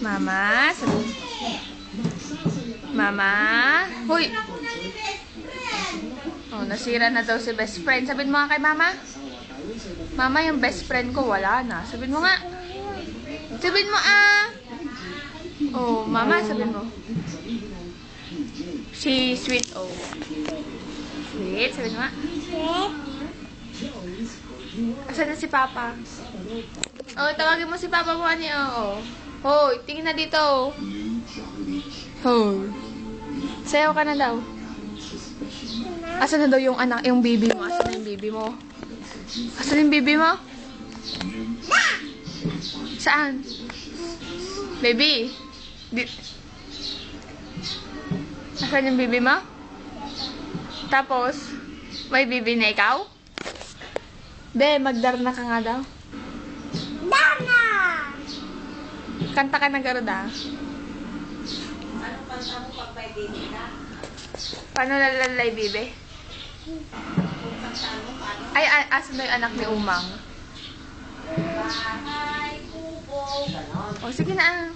Mama, sabi. Mama. Hoy. Oh, nasira na daw si best friend. Sabihin mo nga kay mama. Mama, yung best friend ko wala na. Sabihin mo nga. Sabihin mo Oh, mama, sabihin mo. Si Sweet O. Sweet, sabihin mo nga. Asan na si Papa? Oh, tawagin mo si Papa mo ani. Hoy, tingin na dito. Hoy. Sayaw ka na daw. Asan na daw yung anak, yung baby mo? Asan na yung baby mo? Asan yung baby mo? Saan? Baby? Asan yung baby mo? Tapos, may baby na ikaw? Be, magdarna ka nga daw. Darna! Kanta ka ng garuda. Anong kanta mo pag may baby ka? Paano lalalay, bebe? Ay, asan na yung anak ni Umang? Bahay, kubo, ganon. O, sige na.